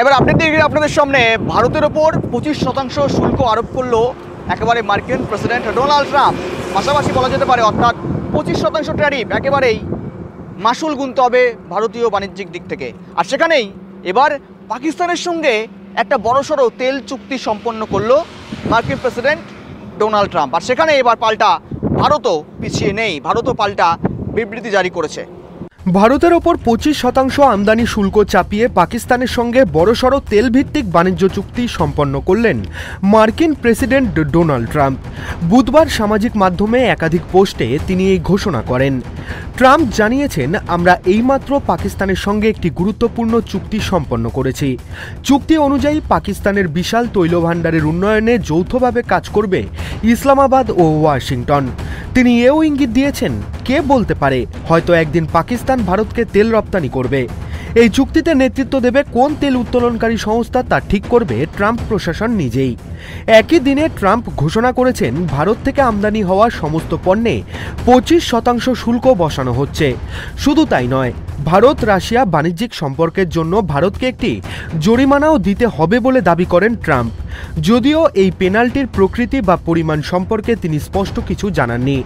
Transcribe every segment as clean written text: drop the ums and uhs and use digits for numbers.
এবার আপডেট দিয়ে আপনাদের সামনে ভারতের ওপর 25% শুল্ক আরোপ করলো একেবারে মার্কিন প্রেসিডেন্ট ডোনাল্ড ট্রাম্প। পাশাপাশি বলা যেতে পারে অর্থাৎ 25% ট্যারিফ একেবারেই মাসুল গুনতে হবে ভারতীয় বাণিজ্যিক দিক থেকে। আর সেখানেই এবার পাকিস্তানের সঙ্গে একটা বড়সড় তেল চুক্তি সম্পন্ন করলো মার্কিন প্রেসিডেন্ট ডোনাল্ড ট্রাম্প। আর সেখানে এবার পাল্টা ভারতও পিছিয়ে নেই, ভারতও পাল্টা বিবৃতি জারি করেছে। ভারতের ওপর 25% আমদানি শুল্ক চাপিয়ে পাকিস্তানের সঙ্গে বড়সড় তেলভিত্তিক বাণিজ্য চুক্তি সম্পন্ন করলেন মার্কিন প্রেসিডেন্ট ডোনাল্ড ট্রাম্প। বুধবার সামাজিক মাধ্যমে একাধিক পোস্টে তিনি এই ঘোষণা করেন। ট্রাম্প জানিয়েছেন, আমরা এইমাত্র পাকিস্তানের সঙ্গে একটি গুরুত্বপূর্ণ চুক্তি সম্পন্ন করেছি। চুক্তি অনুযায়ী পাকিস্তানের বিশাল তৈলভাণ্ডারের উন্নয়নে যৌথভাবে কাজ করবে ইসলামাবাদ ও ওয়াশিংটন। তিনি এও ইঙ্গিত দিয়েছেন, কে বলতে পারে হয়তো একদিন পাকিস্তান ভারতকে তেল রপ্তানি করবে। এই চুক্তিতে নেতৃত্ব দেবে কোন তেল উত্তোলনকারী সংস্থা তা ঠিক করবে ট্রাম্প প্রশাসন নিজেই। একই দিনে ট্রাম্প ঘোষণা করেছেন, ভারত থেকে আমদানি হওয়া সমস্ত পণ্যে 25% শুল্ক বসানো হচ্ছে। শুধু তাই নয়, ভারত রাশিয়া বাণিজ্যিক সম্পর্কের জন্য ভারতকে একটি জরিমানাও দিতে হবে বলে দাবি করেন ট্রাম্প। যদিও এই পেনাল্টির প্রকৃতি বা পরিমাণ সম্পর্কে তিনি স্পষ্ট কিছু জানাননি।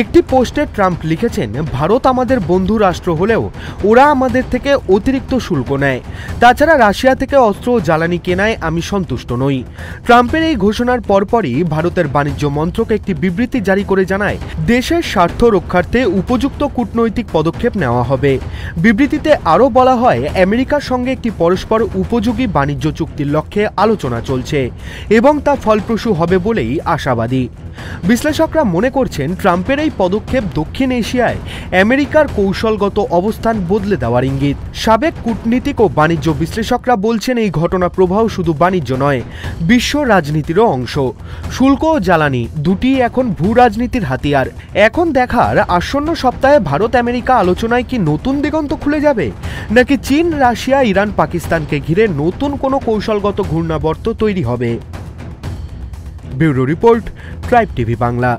একটি পোস্টে ট্রাম্প লিখেছেন, ভারত আমাদের বন্ধু রাষ্ট্র হলেও ওরা আমাদের থেকে অতিরিক্ত শুল্ক নেয়। তাছাড়া রাশিয়া থেকে অস্ত্র ও জ্বালানি কেনায় আমি সন্তুষ্ট নই। ট্রাম্পের এই ঘোষণার পরপরই ভারতের বাণিজ্য মন্ত্রক একটি বিবৃতি জারি করে জানায়, দেশের স্বার্থ রক্ষার্থে উপযুক্ত কূটনৈতিক পদক্ষেপ নেওয়া হবে। বিবৃতিতে আরও বলা হয়, আমেরিকার সঙ্গে একটি পরস্পর উপযোগী বাণিজ্য চুক্তির লক্ষ্যে আলোচনা চলছে এবং তা ফলপ্রসূ হবে বলেই আশাবাদী। বিশ্লেষকরা মনে করছেন, ট্রাম্পের এই পদক্ষেপ দক্ষিণ এশিয়ায় আমেরিকার কৌশলগত অবস্থান বদলে দেওয়ার ইঙ্গিত। সাবেক কূটনীতিক ও বাণিজ্য বিশ্লেষকরা বলছেন, এই ঘটনা প্রবাহ শুধু বাণিজ্য নয়, বিশ্ব রাজনীতিরও অংশ। শুল্ক ও জ্বালানি দুটি এখন ভূ রাজনীতির হাতিয়ার। এখন দেখার, আসন্ন সপ্তাহে ভারত আমেরিকা আলোচনায় কি নতুন দিগন্ত খুলে যাবে, নাকি চীন রাশিয়া ইরান পাকিস্তানকে ঘিরে নতুন কোনো কৌশলগত ঘূর্ণাবর্ত তৈরি হবে। Bureau report, tribe TV Bangla.